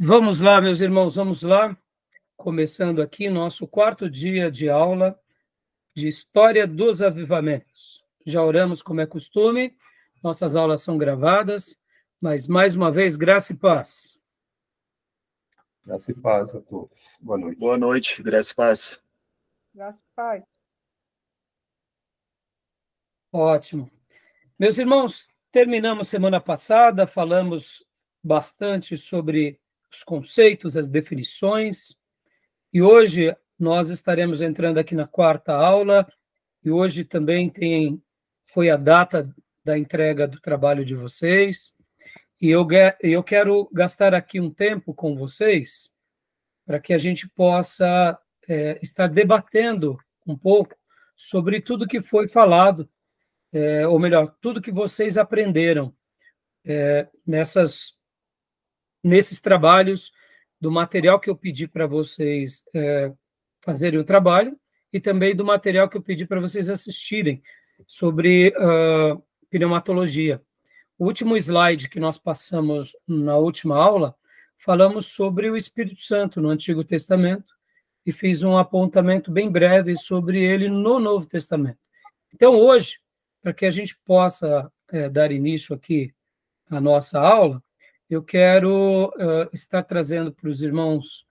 Vamos lá, meus irmãos, vamos lá. Começando aqui nosso quarto dia de aula de História dos Avivamentos. Já oramos como é costume, nossas aulas são gravadas, mas mais uma vez, graça e paz. Graça e paz a todos. Boa noite. Boa noite, graça e paz. Graça e paz. Ótimo. Meus irmãos, terminamos semana passada, falamos bastante sobre os conceitos, as definições, e hoje nós estaremos entrando aqui na quarta aula, e hoje também foi a data da entrega do trabalho de vocês, e eu quero gastar aqui um tempo com vocês para que a gente possa estar debatendo um pouco sobre tudo que foi falado, ou melhor, tudo que vocês aprenderam nesses trabalhos, do material que eu pedi para vocês fazerem o trabalho, e também do material que eu pedi para vocês assistirem sobre pneumatologia. O último slide que nós passamos na última aula, falamos sobre o Espírito Santo no Antigo Testamento, e fiz um apontamento bem breve sobre ele no Novo Testamento. Então, hoje, para que a gente possa dar início aqui à nossa aula, eu quero estar trazendo para os irmãos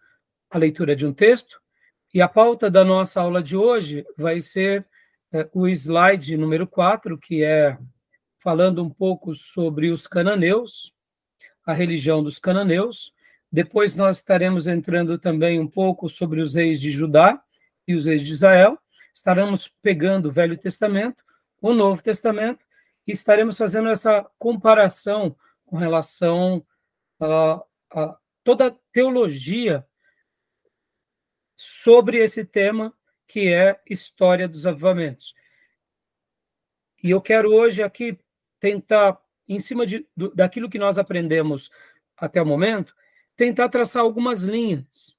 a leitura de um texto, e a pauta da nossa aula de hoje vai ser o slide número 4, que é falando um pouco sobre os cananeus, a religião dos cananeus. Depois nós estaremos entrando também um pouco sobre os reis de Judá e os reis de Israel. Estaremos pegando o Velho Testamento, o Novo Testamento, e estaremos fazendo essa comparação com relação a toda a teologia sobre esse tema, que é história dos avivamentos. E eu quero hoje aqui tentar, em cima daquilo que nós aprendemos até o momento, tentar traçar algumas linhas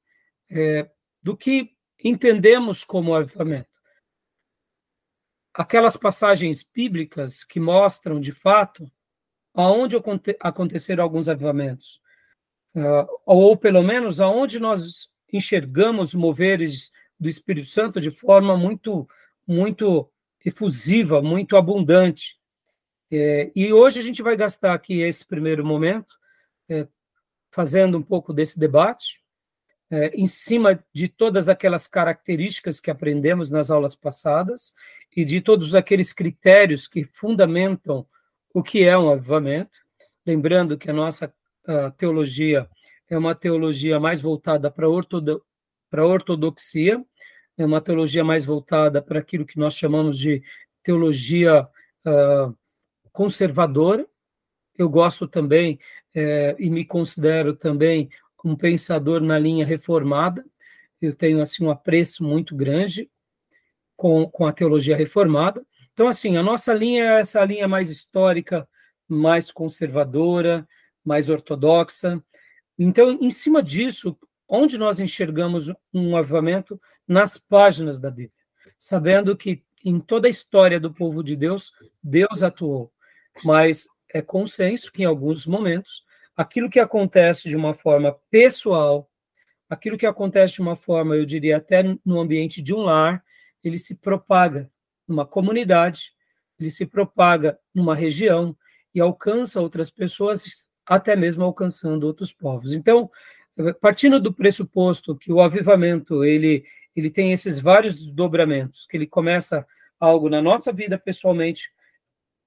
do que entendemos como avivamento. Aquelas passagens bíblicas que mostram, de fato, aonde aconteceram alguns avivamentos, ou pelo menos aonde nós enxergamos moveres do Espírito Santo de forma muito, muito efusiva, muito abundante. E hoje a gente vai gastar aqui esse primeiro momento fazendo um pouco desse debate, em cima de todas aquelas características que aprendemos nas aulas passadas e de todos aqueles critérios que fundamentam o que é um avivamento. Lembrando que a nossa teologia é uma teologia mais voltada para a ortodoxia, é uma teologia mais voltada para aquilo que nós chamamos de teologia conservadora. Eu gosto também, e me considero também um pensador na linha reformada. Eu tenho assim um apreço muito grande com a teologia reformada. Então, assim, a nossa linha é essa linha mais histórica, mais conservadora, mais ortodoxa. Então, em cima disso, onde nós enxergamos um avivamento? Nas páginas da Bíblia, sabendo que em toda a história do povo de Deus, Deus atuou, mas é consenso que em alguns momentos, aquilo que acontece de uma forma pessoal, aquilo que acontece de uma forma, eu diria, até no ambiente de um lar, ele se propaga numa comunidade, ele se propaga numa região e alcança outras pessoas, até mesmo alcançando outros povos. Então, partindo do pressuposto que o avivamento, ele tem esses vários desdobramentos, que ele começa algo na nossa vida pessoalmente,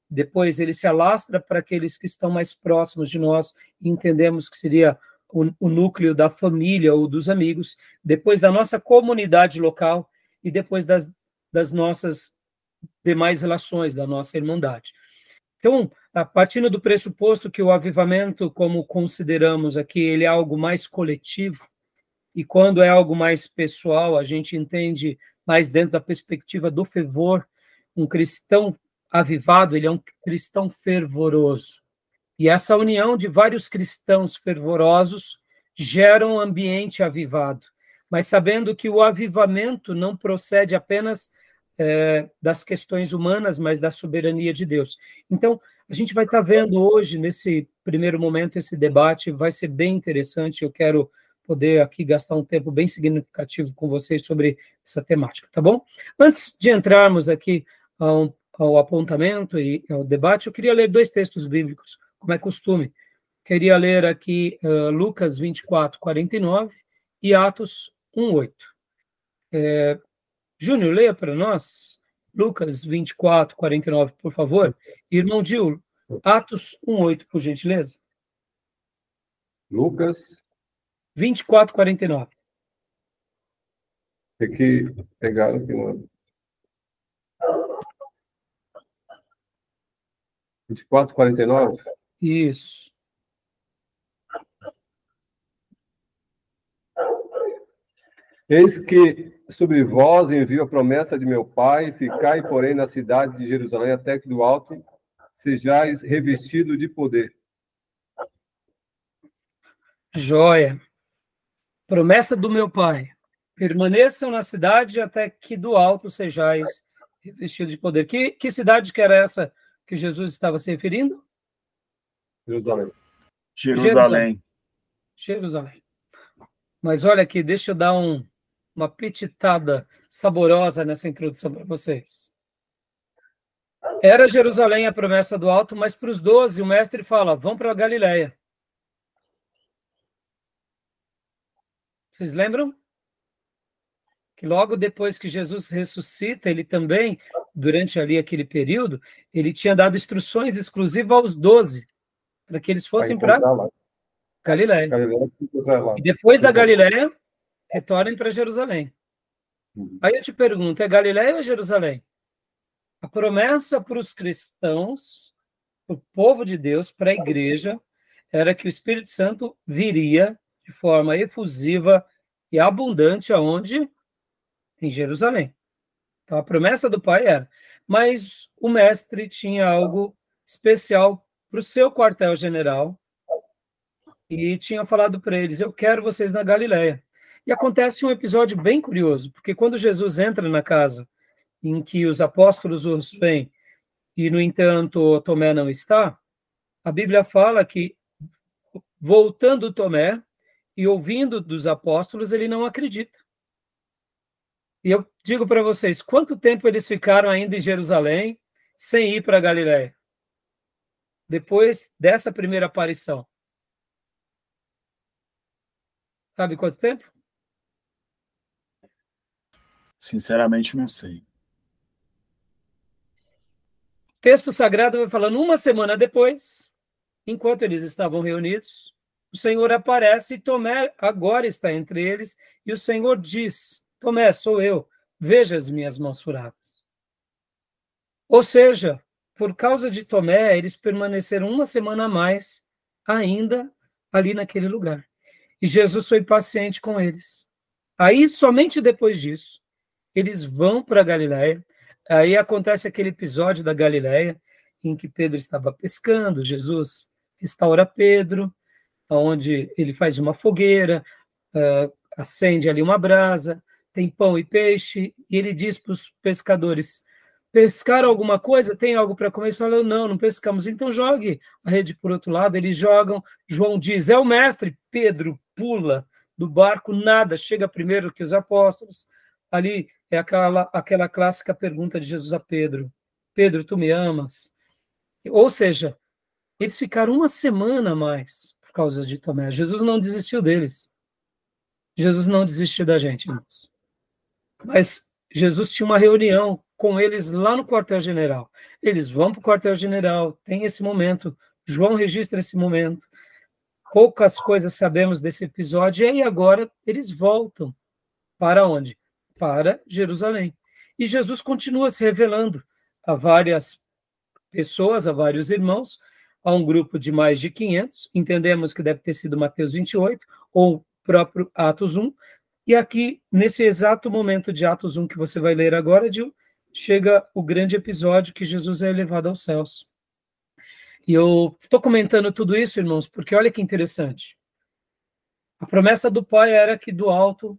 depois ele se alastra para aqueles que estão mais próximos de nós, e entendemos que seria o núcleo da família ou dos amigos, depois da nossa comunidade local e depois das nossas demais relações, da nossa irmandade. Então, partindo do pressuposto que o avivamento, como consideramos aqui, ele é algo mais coletivo, e quando é algo mais pessoal, a gente entende mais dentro da perspectiva do fervor. Um cristão avivado, ele é um cristão fervoroso. E essa união de vários cristãos fervorosos gera um ambiente avivado, mas sabendo que o avivamento não procede apenas das questões humanas, mas da soberania de Deus. Então, A gente vai estar vendo hoje, nesse primeiro momento, esse debate, vai ser bem interessante. Eu quero poder aqui gastar um tempo bem significativo com vocês sobre essa temática, tá bom? Antes de entrarmos aqui ao apontamento e ao debate, eu queria ler 2 textos bíblicos, como é costume. Queria ler aqui Lucas 24, 49 e Atos 1, 8. Júnior, leia para nós Lucas 24, 49, por favor. Irmão Gil, Atos 1, 8, por gentileza. Lucas. 24, 49. Tem que pegar aqui, mano. 24, 49? Isso. Eis que sobre vós envio a promessa de meu Pai, ficai, porém, na cidade de Jerusalém, até que do alto sejais revestido de poder. Joia. Promessa do meu Pai. Permaneçam na cidade até que do alto sejais revestidos de poder. Que cidade que era essa que Jesus estava se referindo? Jerusalém. Jerusalém. Mas olha aqui, deixa eu dar uma pititada saborosa nessa introdução para vocês. Era Jerusalém a promessa do alto, mas para os 12 o mestre fala, vão para a Galileia. Vocês lembram? Que logo depois que Jesus ressuscita, ele também, durante ali aquele período, ele tinha dado instruções exclusivas aos 12, para que eles fossem para Galileia. E depois da Galileia, retornem para Jerusalém. Aí eu te pergunto, é Galileia ou Jerusalém? A promessa para os cristãos, para o povo de Deus, para a igreja, era que o Espírito Santo viria de forma efusiva e abundante aonde? Em Jerusalém. Então, a promessa do Pai era. Mas o mestre tinha algo especial para o seu quartel-general e tinha falado para eles, eu quero vocês na Galileia. E acontece um episódio bem curioso, porque quando Jesus entra na casa em que os apóstolos os veem e, no entanto, Tomé não está, a Bíblia fala que, voltando Tomé e ouvindo dos apóstolos, ele não acredita. E eu digo para vocês, quanto tempo eles ficaram ainda em Jerusalém sem ir para a Galileia? Depois dessa primeira aparição. Sabe quanto tempo? Sinceramente, não sei. O texto sagrado vai falando, uma semana depois, enquanto eles estavam reunidos, o Senhor aparece e Tomé agora está entre eles, e o Senhor diz, Tomé, sou eu, veja as minhas mãos furadas. Ou seja, por causa de Tomé, eles permaneceram uma semana a mais ainda ali naquele lugar. E Jesus foi paciente com eles. Aí, somente depois disso, eles vão para a Galileia. Aí acontece aquele episódio da Galileia, em que Pedro estava pescando, Jesus restaura Pedro, onde ele faz uma fogueira, acende ali uma brasa, tem pão e peixe, e ele diz para os pescadores, pescaram alguma coisa? Tem algo para comer? Eles falam, não pescamos. Então jogue a rede por outro lado. Eles jogam. João diz, é o mestre. Pedro pula do barco, nada, chega primeiro que os apóstolos. Ali é aquela clássica pergunta de Jesus a Pedro. Pedro, tu me amas? Ou seja, eles ficaram uma semana a mais por causa de Tomé. Jesus não desistiu deles. Jesus não desistiu da gente, irmãos. Mas Jesus tinha uma reunião com eles lá no quartel-general. Eles vão para o quartel-general, tem esse momento, João registra esse momento. Poucas coisas sabemos desse episódio, e aí agora eles voltam. Para onde? Para Jerusalém. E Jesus continua se revelando a várias pessoas, a vários irmãos, a um grupo de mais de 500, entendemos que deve ter sido Mateus 28, ou próprio Atos 1, e aqui, nesse exato momento de Atos 1 que você vai ler agora, Gil, chega o grande episódio que Jesus é elevado aos céus. E eu estou comentando tudo isso, irmãos, porque olha que interessante. A promessa do Pai era que do alto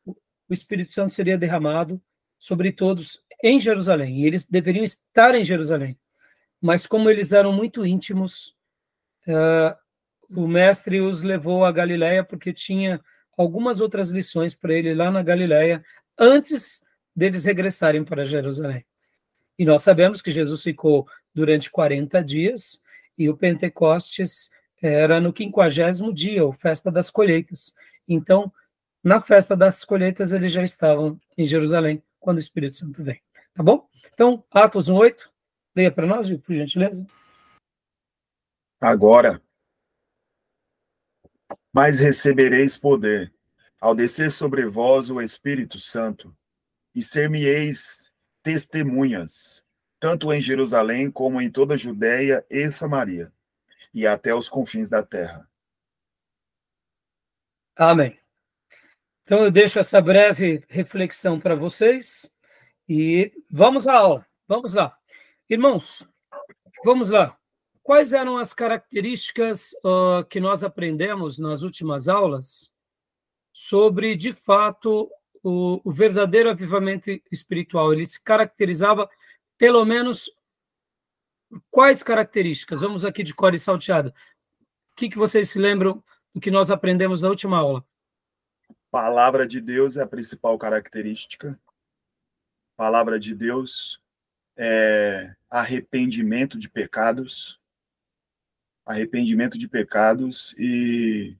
o Espírito Santo seria derramado sobre todos em Jerusalém, e eles deveriam estar em Jerusalém. mas como eles eram muito íntimos, o mestre os levou a Galiléia porque tinha algumas outras lições para ele lá na Galiléia antes deles regressarem para Jerusalém. E nós sabemos que Jesus ficou durante 40 dias e o Pentecostes era no 50º dia, ou Festa das Colheitas. Então, na Festa das Colheitas, eles já estavam em Jerusalém, quando o Espírito Santo vem. Tá bom? Então, Atos 1:8, leia para nós, por gentileza. Agora, mas recebereis poder, ao descer sobre vós o Espírito Santo, e ser-me-eis testemunhas, tanto em Jerusalém como em toda a Judéia e Samaria, e até os confins da terra. Amém. Então, eu deixo essa breve reflexão para vocês e vamos à aula. Vamos lá. Irmãos, vamos lá. Quais eram as características que nós aprendemos nas últimas aulas sobre, de fato, o verdadeiro avivamento espiritual? Ele se caracterizava, pelo menos, quais características? Vamos aqui de cor e salteado. O que vocês se lembram do que nós aprendemos na última aula? Palavra de Deus é a principal característica. Palavra de Deus é arrependimento de pecados. Arrependimento de pecados e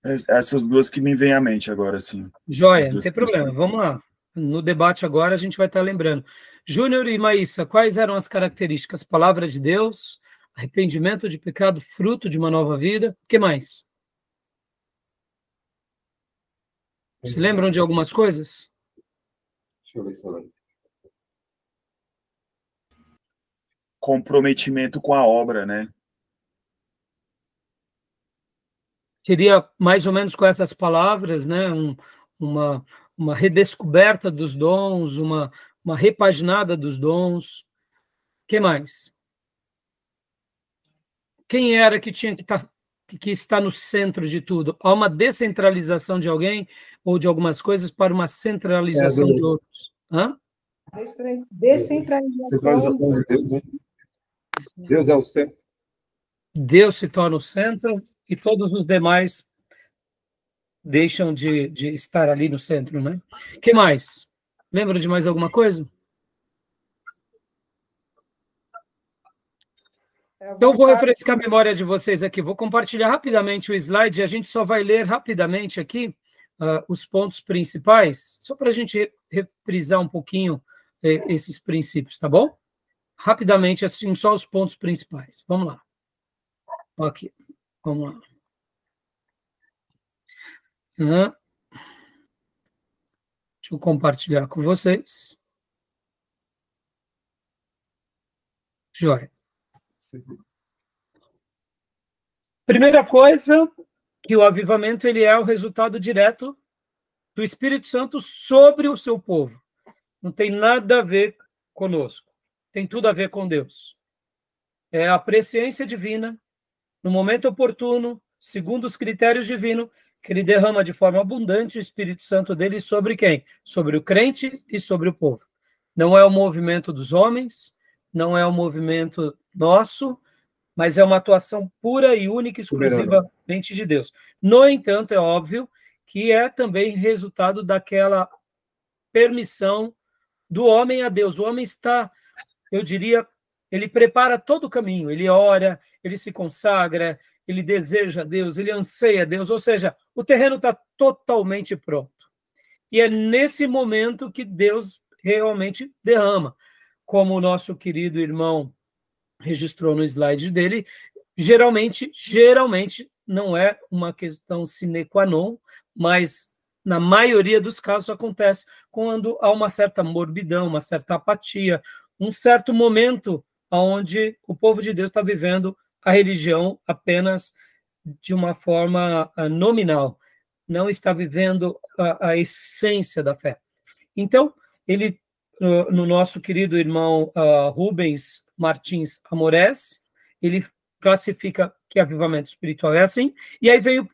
essas duas que me vêm à mente agora, sim. Joia, não tem problema. Vamos lá. No debate agora a gente vai estar lembrando. Júnior e Maísa, quais eram as características? Palavra de Deus, arrependimento de pecado, fruto de uma nova vida. O que mais? Se lembram de algumas coisas? Deixa eu ver se eu lembro. Comprometimento com a obra, né? Seria mais ou menos com essas palavras, né? Uma redescoberta dos dons, uma repaginada dos dons. O que mais? Quem era que tinha que estar no centro de tudo? Há uma descentralização de alguém ou de algumas coisas para uma centralização de outros. Hã? Centralização de Deus, né? Deus é o centro. Deus se torna o centro e todos os demais deixam de estar ali no centro, né? O que mais? Lembra de mais alguma coisa? Então, vou refrescar a memória de vocês aqui. Vou compartilhar rapidamente o slide e a gente só vai ler rapidamente aqui os pontos principais, só para a gente reprisar um pouquinho esses princípios, tá bom? Rapidamente, assim, só os pontos principais. Vamos lá. Aqui, vamos lá. Deixa eu compartilhar com vocês. Joia. Primeira coisa, que o avivamento ele é o resultado direto do Espírito Santo sobre o seu povo. Não tem nada a ver conosco. Tem tudo a ver com Deus. É a presciência divina, no momento oportuno, segundo os critérios divinos, que ele derrama de forma abundante o Espírito Santo dele sobre quem? Sobre o crente e sobre o povo. Não é o movimento dos homens, não é o movimento nosso, mas é uma atuação pura e única e exclusivamente de Deus. No entanto, é óbvio que é também resultado daquela permissão do homem a Deus. O homem está, eu diria, ele prepara todo o caminho, ele ora, ele se consagra, ele deseja Deus, ele anseia Deus, ou seja, o terreno está totalmente pronto. E é nesse momento que Deus realmente derrama, como o nosso querido irmão registrou no slide dele, geralmente não é uma questão sine qua non, mas na maioria dos casos acontece quando há uma certa morbidão, uma certa apatia, um certo momento onde o povo de Deus está vivendo a religião apenas de uma forma nominal, não está vivendo a essência da fé. Então, ele, no nosso querido irmão Rubens Martins Amores, ele classifica que avivamento espiritual é assim, e aí vem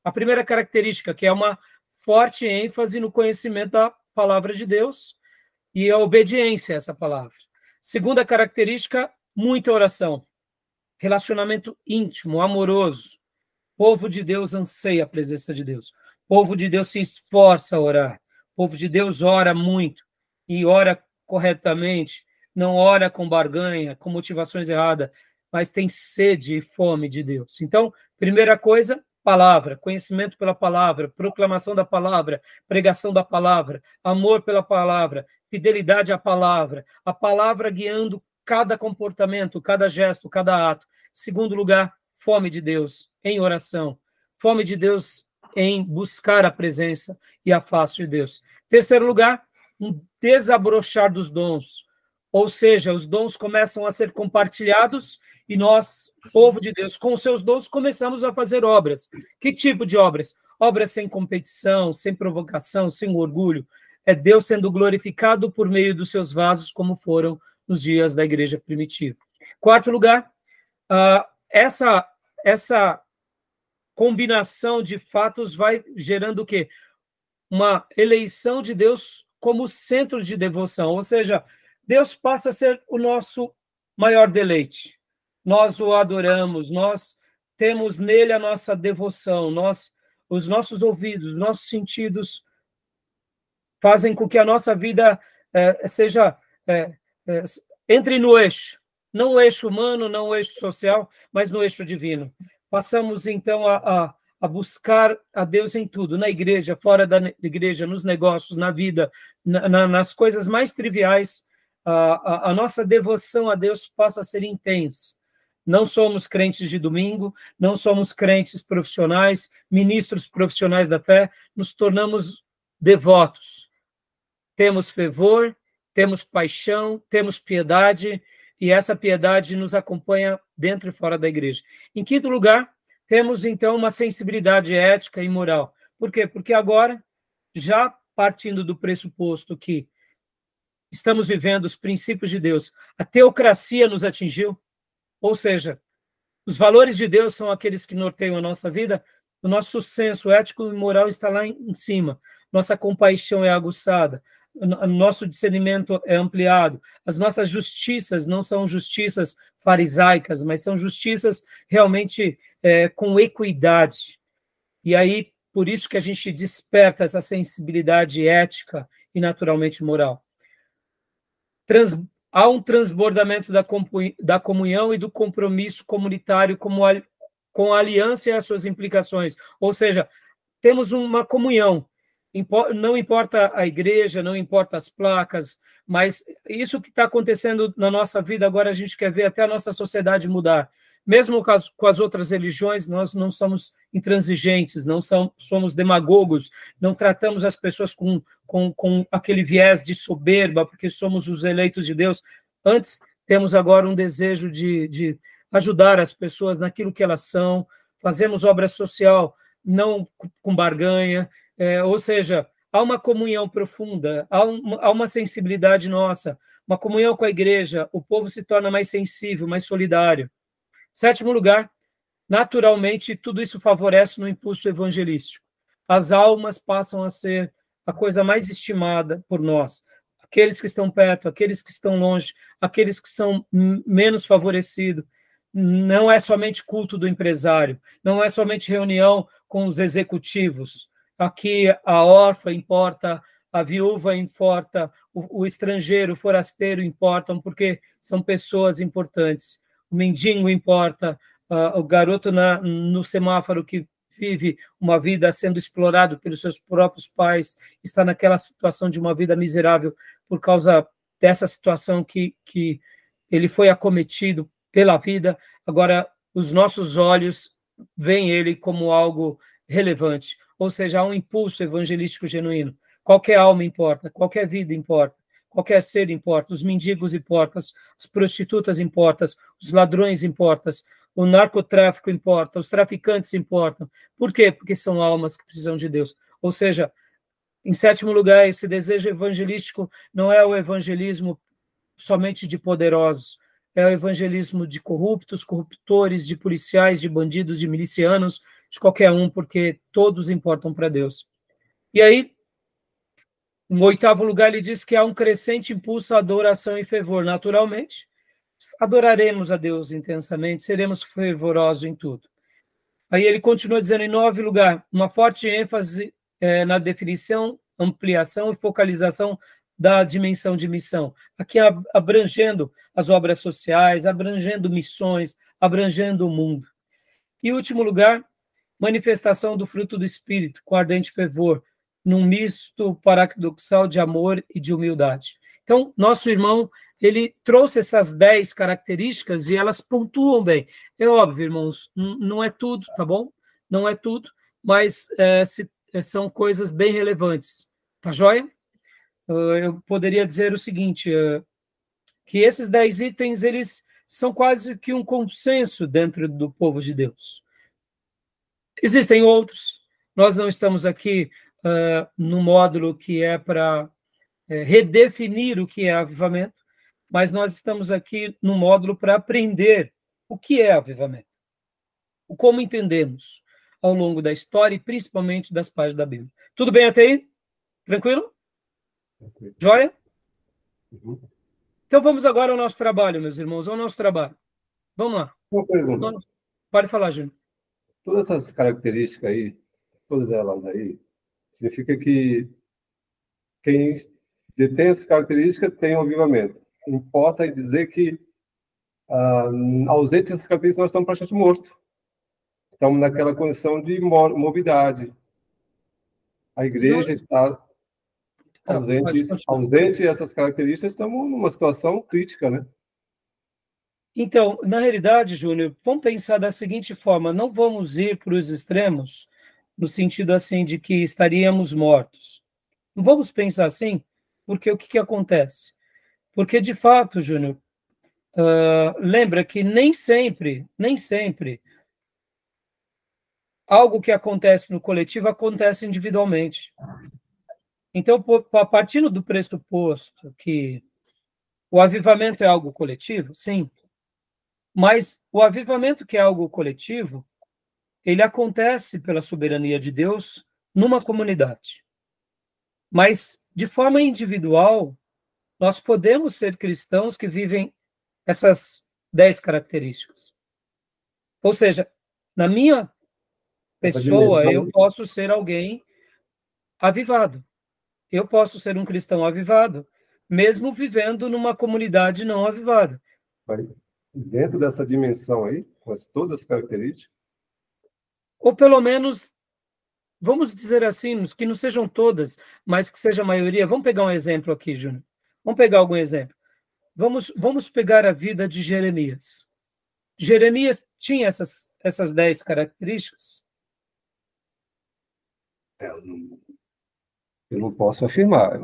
a primeira característica, que é uma forte ênfase no conhecimento da palavra de Deus, e a obediência a essa palavra. Segunda característica, muita oração. Relacionamento íntimo, amoroso. O povo de Deus anseia a presença de Deus. O povo de Deus se esforça a orar. O povo de Deus ora muito e ora corretamente, não ora com barganha, com motivações erradas, mas tem sede e fome de Deus. Então, primeira coisa, palavra, conhecimento pela palavra, proclamação da palavra, pregação da palavra, amor pela palavra, fidelidade à palavra, a palavra guiando cada comportamento, cada gesto, cada ato. Segundo lugar, fome de Deus em oração, fome de Deus em buscar a presença e a face de Deus. Terceiro lugar, um desabrochar dos dons, ou seja, os dons começam a ser compartilhados e nós, povo de Deus, com os seus dons, começamos a fazer obras. Que tipo de obras? Obras sem competição, sem provocação, sem orgulho. É Deus sendo glorificado por meio dos seus vasos, como foram nos dias da igreja primitiva. Quarto lugar, essa combinação de fatos vai gerando o quê? Uma eleição de Deus como centro de devoção, ou seja, Deus passa a ser o nosso maior deleite. Nós o adoramos, nós temos nele a nossa devoção, os nossos ouvidos, os nossos sentidos fazem com que a nossa vida entre no eixo, não o eixo humano, não o eixo social, mas no eixo divino. Passamos, então, a buscar a Deus em tudo, na igreja, fora da igreja, nos negócios, na vida, nas coisas mais triviais. A nossa devoção a Deus passa a ser intensa. Não somos crentes de domingo, não somos crentes profissionais, ministros profissionais da fé, nos tornamos devotos. Temos fervor, temos paixão, temos piedade, e essa piedade nos acompanha dentro e fora da igreja. Em quinto lugar, temos, então, uma sensibilidade ética e moral. Por quê? Porque agora, já partindo do pressuposto que estamos vivendo os princípios de Deus, a teocracia nos atingiu, ou seja, os valores de Deus são aqueles que norteiam a nossa vida, o nosso senso ético e moral está lá em cima, nossa compaixão é aguçada, o nosso discernimento é ampliado, as nossas justiças não são justiças farisaicas, mas são justiças realmente com equidade. E aí, por isso que a gente desperta essa sensibilidade ética e naturalmente moral. Há um transbordamento da comunhão e do compromisso comunitário com a aliança e as suas implicações. Ou seja, temos uma comunhão. Não importa a igreja, não importa as placas, mas isso que está acontecendo na nossa vida agora, a gente quer ver até a nossa sociedade mudar. Mesmo com as outras religiões, nós não somos intransigentes, não somos demagogos, não tratamos as pessoas com aquele viés de soberba, porque somos os eleitos de Deus. Antes, temos agora um desejo de ajudar as pessoas naquilo que elas são, fazemos obra social, não com barganha, ou seja, há uma comunhão profunda, há uma sensibilidade nossa, uma comunhão com a igreja, o povo se torna mais sensível, mais solidário. Sétimo lugar, naturalmente, tudo isso favorece no impulso evangelístico. As almas passam a ser a coisa mais estimada por nós. Aqueles que estão perto, aqueles que estão longe, aqueles que são menos favorecidos. Não é somente culto do empresário, não é somente reunião com os executivos. Aqui a órfã importa, a viúva importa, o estrangeiro, o forasteiro importam, porque são pessoas importantes. O mendigo importa, o garoto no semáforo que vive uma vida sendo explorado pelos seus próprios pais, está naquela situação de uma vida miserável por causa dessa situação que ele foi acometido pela vida. Agora, os nossos olhos veem ele como algo relevante, ou seja, há um impulso evangelístico genuíno. Qualquer alma importa, qualquer vida importa. Qualquer ser importa, os mendigos importam, as prostitutas importam, os ladrões importam, o narcotráfico importa, os traficantes importam. Por quê? Porque são almas que precisam de Deus. Ou seja, em sétimo lugar, esse desejo evangelístico não é o evangelismo somente de poderosos, é o evangelismo de corruptos, corruptores, de policiais, de bandidos, de milicianos, de qualquer um, porque todos importam para Deus. E aí, Em oitavo lugar, ele diz que há um crescente impulso à adoração e fervor. Naturalmente, adoraremos a Deus intensamente, seremos fervorosos em tudo. Aí ele continua dizendo, em nono lugar, uma forte ênfase na definição, ampliação e focalização da dimensão de missão. Aqui abrangendo as obras sociais, abrangendo missões, abrangendo o mundo. E último lugar, manifestação do fruto do Espírito, com ardente fervor, num misto paradoxal de amor e de humildade. Então, nosso irmão, ele trouxe essas 10 características e elas pontuam bem. É óbvio, irmãos, não é tudo, tá bom? Não é tudo, mas são coisas bem relevantes. Tá joia? Eu poderia dizer o seguinte, que esses 10 itens, eles são quase que um consenso dentro do povo de Deus. Existem outros, nós não estamos aqui no módulo que é para redefinir o que é avivamento, mas nós estamos aqui no módulo para aprender o que é avivamento, o como entendemos ao longo da história e principalmente das páginas da Bíblia. Tudo bem até aí? Tranquilo? Joia? Uhum. Então vamos agora ao nosso trabalho, meus irmãos, ao nosso trabalho. Vamos lá. Uma pergunta. Pode falar, Júnior. Todas essas características aí, todas elas aí, significa que quem detém essas características tem um avivamento. Importa dizer que, ausente dessas características, nós estamos praticamente mortos. Estamos naquela condição de morbidade. A igreja está ausente dessas características, estamos numa situação crítica, né? Então, na realidade, Júnior, vamos pensar da seguinte forma, não vamos ir para os extremos, no sentido assim de que estaríamos mortos. Não vamos pensar assim, porque o que acontece? Porque, de fato, Júnior, lembra que nem sempre, algo que acontece no coletivo acontece individualmente. Então, partindo do pressuposto que o avivamento é algo coletivo, sim, mas o avivamento que é algo coletivo, ele acontece pela soberania de Deus numa comunidade. Mas, de forma individual, nós podemos ser cristãos que vivem essas 10 características. Ou seja, na minha pessoa, eu posso ser alguém avivado. Eu posso ser um cristão avivado, mesmo vivendo numa comunidade não avivada. Dentro dessa dimensão aí, com todas as características? Ou pelo menos, vamos dizer assim, que não sejam todas, mas que seja a maioria. Vamos pegar um exemplo aqui, Júnior. Vamos pegar algum exemplo. Vamos pegar a vida de Jeremias. Jeremias tinha essas 10 características? Eu não posso afirmar.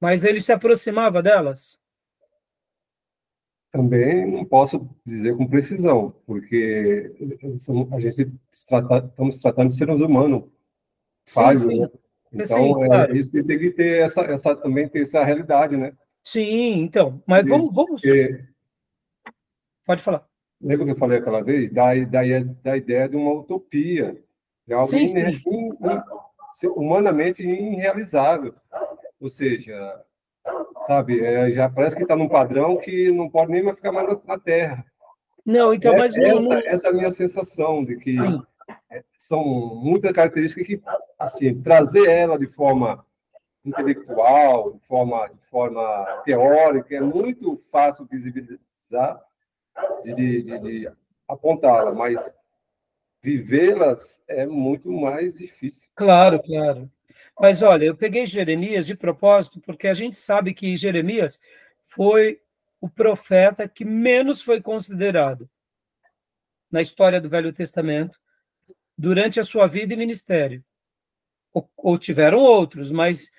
Mas ele se aproximava delas? Também não posso dizer com precisão, porque a gente estamos tratando de seres humanos falhos, né? Então, claro. Isso tem que ter também ter essa realidade, né? Sim, então, mas vamos... Pode falar. Lembra que eu falei aquela vez? Da ideia de uma utopia, de algo humanamente irrealizável. Ou seja, sabe, já parece que está num padrão que não pode nem mais ficar mais na Terra. Não, então, mas... Essa é a minha sensação, de que são muitas características que, assim, trazer ela de forma intelectual, de forma teórica, é muito fácil visibilizar, de apontá-la, mas vivê-las é muito mais difícil. Claro, claro. Mas, olha, eu peguei Jeremias de propósito, porque a gente sabe que Jeremias foi o profeta que menos foi considerado na história do Velho Testamento durante a sua vida e ministério. Ou tiveram outros, mas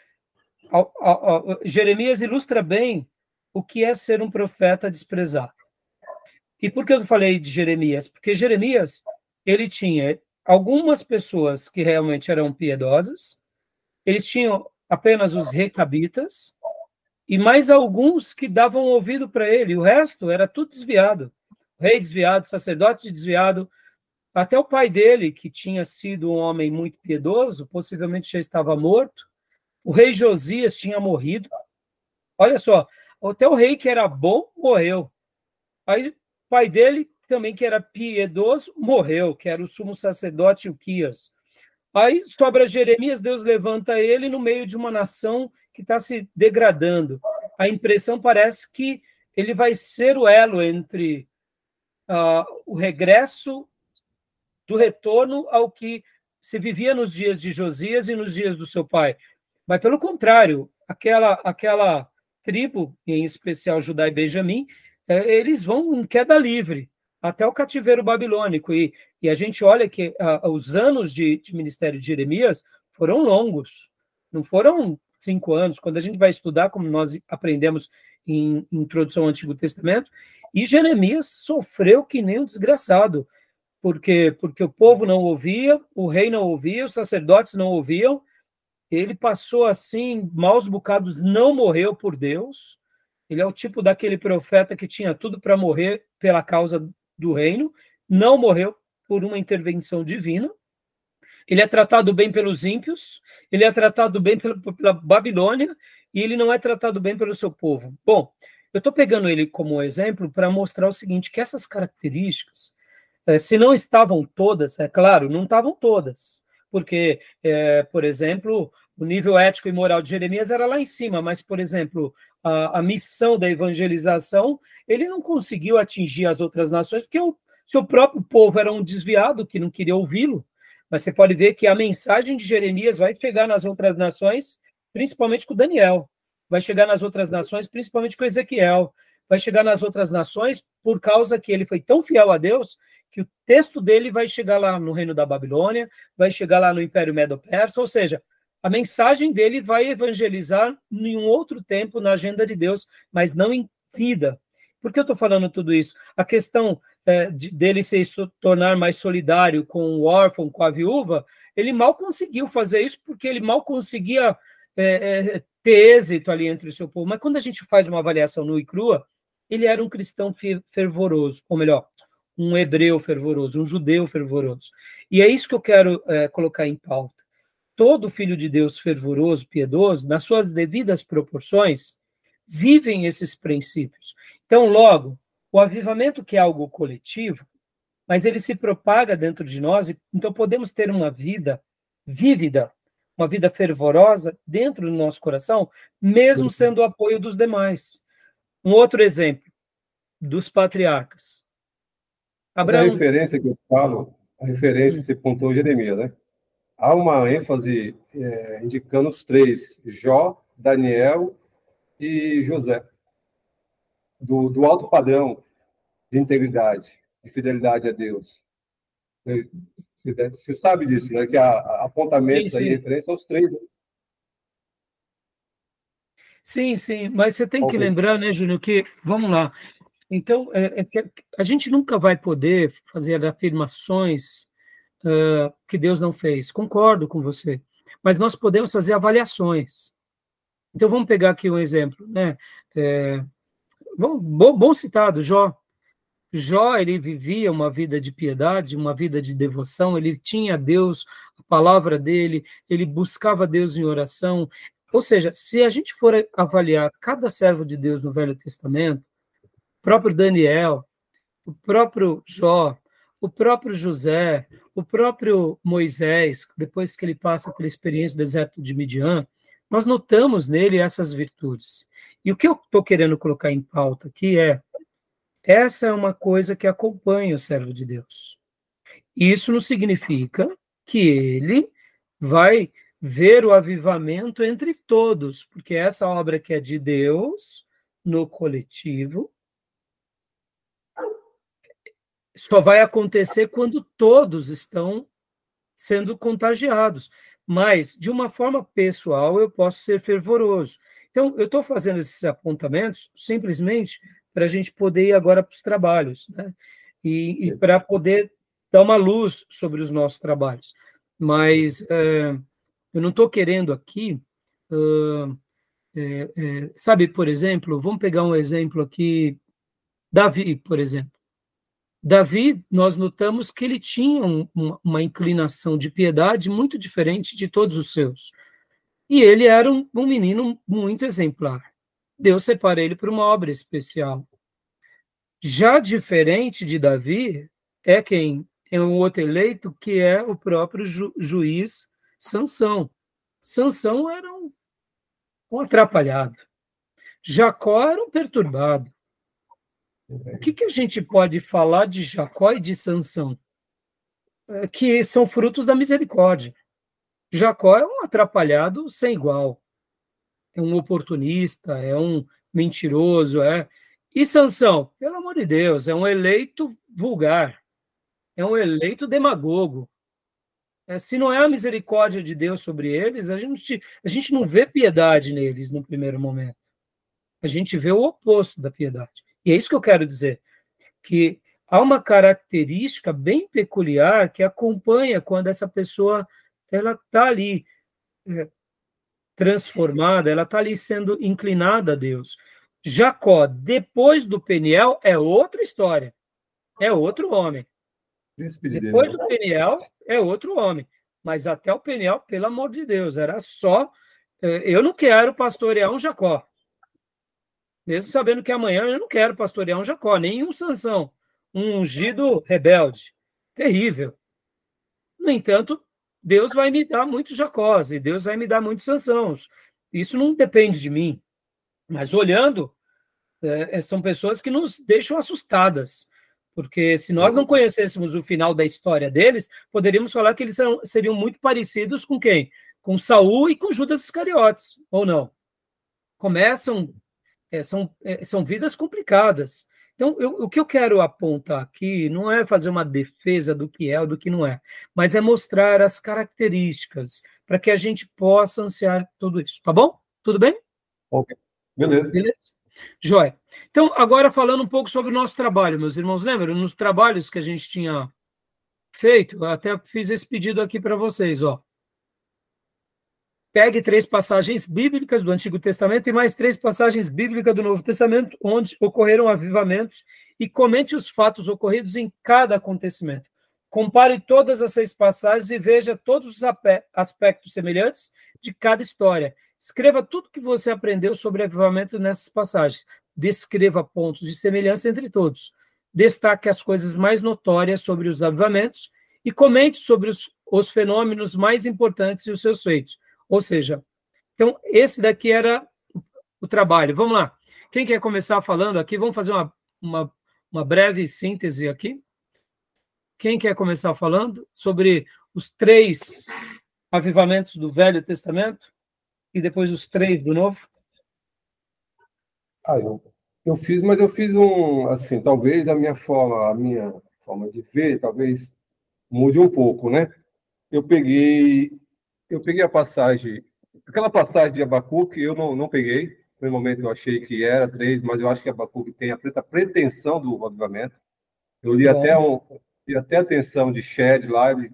Jeremias ilustra bem o que é ser um profeta desprezado. E por que eu falei de Jeremias? Porque Jeremias, ele tinha algumas pessoas que realmente eram piedosas, eles tinham apenas os recabitas, e mais alguns que davam ouvido para ele, o resto era tudo desviado. O rei desviado, sacerdote desviado, até o pai dele, que tinha sido um homem muito piedoso, possivelmente já estava morto, O rei Josias tinha morrido. Olha só, até o rei que era bom morreu. Aí o pai dele, também que era piedoso, morreu, que era o sumo sacerdote Ilquias. Aí sobra Jeremias, Deus levanta ele no meio de uma nação que está se degradando. A impressão parece que ele vai ser o elo entre o regresso do retorno ao que se vivia nos dias de Josias e nos dias do seu pai. Mas, pelo contrário, aquela tribo, em especial Judá e Benjamim, eles vão em queda livre até o cativeiro babilônico. E a gente olha que os anos de ministério de Jeremias foram longos, não foram 5 anos. Quando a gente vai estudar, como nós aprendemos em Introdução ao Antigo Testamento, e Jeremias sofreu que nem um desgraçado, porque o povo não ouvia, o rei não ouvia, os sacerdotes não ouviam. Ele passou assim, maus bocados, não morreu por Deus. Ele é o tipo daquele profeta que tinha tudo para morrer pela causa do reino, não morreu por uma intervenção divina. Ele é tratado bem pelos ímpios, ele é tratado bem pela Babilônia, e ele não é tratado bem pelo seu povo. Bom, eu estou pegando ele como exemplo para mostrar o seguinte, que essas características, se não estavam todas, é claro, não estavam todas, porque, por exemplo, o nível ético e moral de Jeremias era lá em cima, mas, por exemplo, a missão da evangelização, ele não conseguiu atingir as outras nações, porque o seu próprio povo era um desviado, que não queria ouvi-lo. Mas você pode ver que a mensagem de Jeremias vai chegar nas outras nações, principalmente com Daniel, vai chegar nas outras nações, principalmente com Ezequiel, vai chegar nas outras nações por causa que ele foi tão fiel a Deus que o texto dele vai chegar lá no reino da Babilônia, vai chegar lá no Império Medo-Persa, ou seja, a mensagem dele vai evangelizar em um outro tempo na agenda de Deus, mas não em vida. Por que eu estou falando tudo isso? A questão dele se tornar mais solidário com o órfão, com a viúva, ele mal conseguiu fazer isso porque ele mal conseguia ter êxito ali entre o seu povo. Mas quando a gente faz uma avaliação nua e crua, ele era um cristão fervoroso, ou melhor, um hebreu fervoroso, um judeu fervoroso. E é isso que eu quero colocar em pauta. Todo filho de Deus fervoroso, piedoso, nas suas devidas proporções, vivem esses princípios. Então, logo, o avivamento que é algo coletivo, mas ele se propaga dentro de nós, então podemos ter uma vida vívida, uma vida fervorosa dentro do nosso coração, mesmo sendo o apoio dos demais. Um outro exemplo, dos patriarcas. Abraão. A referência que eu falo, a referência que você pontou Jeremias, né? Há uma ênfase indicando os 3, Jó, Daniel e José, do alto padrão de integridade, de fidelidade a Deus. Você sabe disso, né? Que há apontamentos aí, referência aos 3. Né? Sim, mas você tem que lembrar, né, Júnior, que, vamos lá, então, a gente nunca vai poder fazer afirmações que Deus não fez. Concordo com você. Mas nós podemos fazer avaliações. Então, vamos pegar aqui um exemplo. Né? Bom citado, Jó. Jó, ele vivia uma vida de piedade, uma vida de devoção, ele tinha Deus, a palavra dele, ele buscava Deus em oração. Ou seja, se a gente for avaliar cada servo de Deus no Velho Testamento, o próprio Daniel, o próprio Jó, o próprio José, o próprio Moisés, depois que ele passa pela experiência do deserto de Midian, nós notamos nele essas virtudes. E o que eu estou querendo colocar em pauta aqui essa é uma coisa que acompanha o servo de Deus. Isso não significa que ele vai ver o avivamento entre todos, porque essa obra que é de Deus, no coletivo, só vai acontecer quando todos estão sendo contagiados. Mas, de uma forma pessoal, eu posso ser fervoroso. Então, eu estou fazendo esses apontamentos simplesmente para a gente poder ir agora para os trabalhos, né? E para poder dar uma luz sobre os nossos trabalhos. Mas eu não estou querendo aqui... sabe, por exemplo, vamos pegar um exemplo aqui, Davi, por exemplo. Davi, nós notamos que ele tinha uma inclinação de piedade muito diferente de todos os seus. E ele era um menino muito exemplar. Deus separa ele para uma obra especial. Já diferente de Davi, é quem é um outro eleito, que é o próprio juiz Sansão. Sansão era um atrapalhado. Jacó era um perturbado. O que a gente pode falar de Jacó e de Sansão? Que são frutos da misericórdia. Jacó é um atrapalhado sem igual. É um oportunista, é um mentiroso, é. E Sansão, pelo amor de Deus, é um eleito vulgar, é um eleito demagogo. Se não é a misericórdia de Deus sobre eles, a gente não vê piedade neles no primeiro momento. A gente vê o oposto da piedade. E é isso que eu quero dizer, que há uma característica bem peculiar que acompanha quando essa pessoa ela está ali transformada, ela está ali sendo inclinada a Deus. Jacó, depois do Peniel, é outra história, é outro homem. Depois do Peniel, é outro homem. Mas até o Peniel, pelo amor de Deus, era só... Eu não quero pastorear um Jacó. Mesmo sabendo que amanhã eu não quero pastorear um Jacó, nem um Sansão, um ungido rebelde. Terrível. No entanto, Deus vai me dar muitos Jacós e Deus vai me dar muitos Sansãos. Isso não depende de mim. Mas olhando, são pessoas que nos deixam assustadas. Porque se nós não conhecêssemos o final da história deles, poderíamos falar que eles seriam muito parecidos com quem? Com Saul e com Judas Iscariotes, ou não? Começam... são vidas complicadas. Então, o que eu quero apontar aqui não é fazer uma defesa do que é ou do que não é, mas é mostrar as características para que a gente possa ansiar tudo isso. Tá bom? Tudo bem? Ok. Beleza. Beleza? Joia. Então, agora falando um pouco sobre o nosso trabalho, meus irmãos, lembram? Nos trabalhos que a gente tinha feito, eu até fiz esse pedido aqui para vocês, ó. Pegue 3 passagens bíblicas do Antigo Testamento e mais 3 passagens bíblicas do Novo Testamento, onde ocorreram avivamentos, e comente os fatos ocorridos em cada acontecimento. Compare todas as 6 passagens e veja todos os aspectos semelhantes de cada história. Escreva tudo que você aprendeu sobre avivamento nessas passagens. Descreva pontos de semelhança entre todos. Destaque as coisas mais notórias sobre os avivamentos e comente sobre os fenômenos mais importantes e os seus feitos. Ou seja, então, esse daqui era o trabalho. Vamos lá. Quem quer começar falando aqui? Vamos fazer uma breve síntese aqui. Quem quer começar falando sobre os 3 avivamentos do Velho Testamento e depois os 3 do Novo? Eu fiz assim, talvez a minha forma de ver, talvez mude um pouco, né? Eu peguei aquela passagem de Abacuque, eu não peguei. No momento eu achei que era 3, mas eu acho que Abacuque tem a pretensão do avivamento. Eu li até a atenção de Shed Live,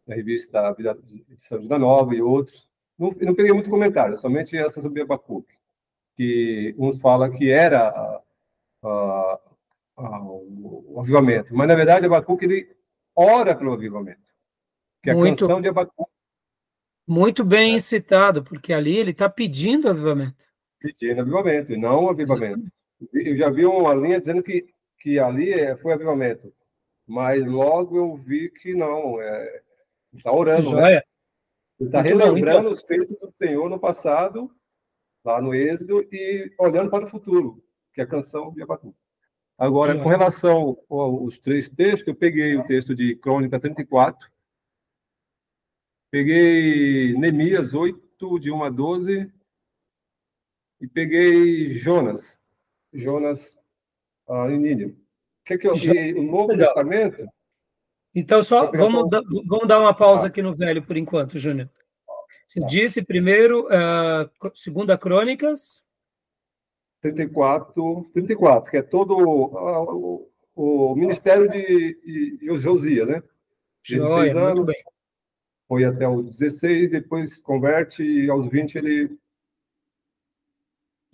na revista Vida de São Vida Nova e outros. Não peguei muito comentário, somente essa sobre Abacuque, que uns falam que era o avivamento, mas na verdade Abacuque ele ora pelo avivamento, que a canção de Abacuque. Muito bem citado, porque ali ele está pedindo avivamento. Pedindo avivamento, e não avivamento. Eu já vi uma linha dizendo que ali foi avivamento, mas logo eu vi que não, está orando, né? Ele está relembrando os feitos do Senhor no passado, lá no Êxodo, e olhando para o futuro, que é a canção de Abacuque. Agora, com relação aos 3 textos, eu peguei o texto de Crônica 34, peguei Neemias 8, de 1 a 12, e peguei Jonas em Nínive. O Novo Testamento... Então, só vamos dar uma pausa aqui no Velho por enquanto, Júnior. Você disse primeiro, 2 Crônicas... 34, que é todo o ministério de Josias, né? 16 anos, muito bem. Foi até os 16, depois converte, e aos 20 ele...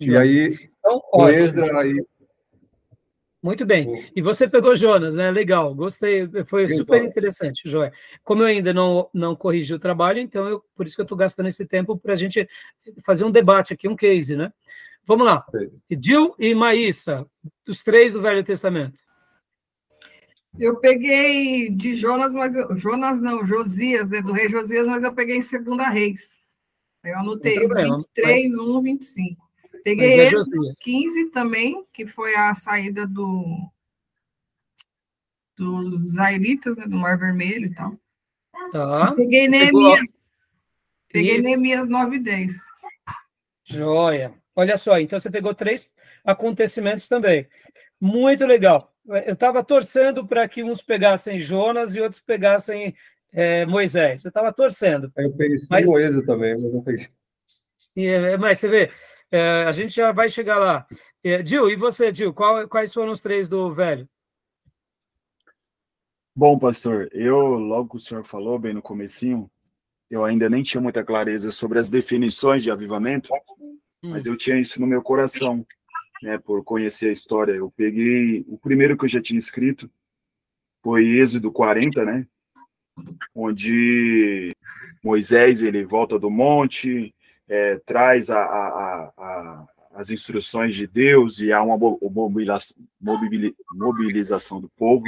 E aí, então, o Esdra aí... Muito bem. E você pegou Jonas, né? Legal, gostei, foi super interessante, Joia. Como eu ainda não corrigi o trabalho, então por isso que eu estou gastando esse tempo para a gente fazer um debate aqui, um case, né? Vamos lá. Gil e Maísa, os três do Velho Testamento. Eu peguei de Jonas, Jonas não, Josias, né, do rei Josias, mas eu peguei em Segunda Reis. Aí eu anotei 23, 1, 25. Peguei Êxodo 15 também, que foi a saída dos israelitas, né, do Mar Vermelho e tal. Tá. Peguei Neemias. Peguei Neemias 9 e 10. Joia. Olha só, então você pegou 3 acontecimentos também. Muito legal. Eu estava torcendo para que uns pegassem Jonas e outros pegassem Moisés. Eu estava torcendo. Eu peguei Êxodo também, mas não peguei. Mas você vê, a gente já vai chegar lá. Gil, e você, Gil? Quais foram os 3 do Velho? Bom, pastor, logo que o senhor falou, bem no comecinho, eu ainda nem tinha muita clareza sobre as definições de avivamento, mas eu tinha isso no meu coração, né, por conhecer a história. Eu peguei, o primeiro que eu já tinha escrito foi Êxodo 40, né, onde Moisés, ele volta do monte, traz as instruções de Deus e há uma mobilização do povo,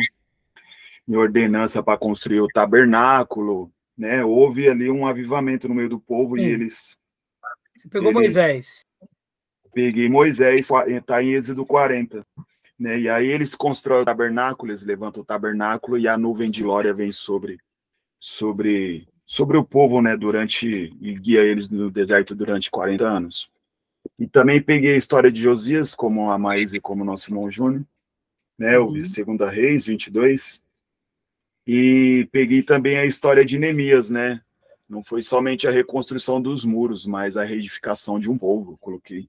em ordenança para construir o tabernáculo, né? Houve ali um avivamento no meio do povo. Sim. E eles... Você pegou Moisés. Peguei Moisés, está em Êxodo 40. Né? E aí eles constroem o tabernáculo, eles levantam o tabernáculo e a nuvem de glória vem sobre o povo, né? E guia eles no deserto durante 40 anos. E também peguei a história de Josias, como a Maísa e como o nosso irmão Júnior, né? O Segunda Reis, 22. E peguei também a história de Neemias, né? Não foi somente a reconstrução dos muros, mas a reedificação de um povo. Coloquei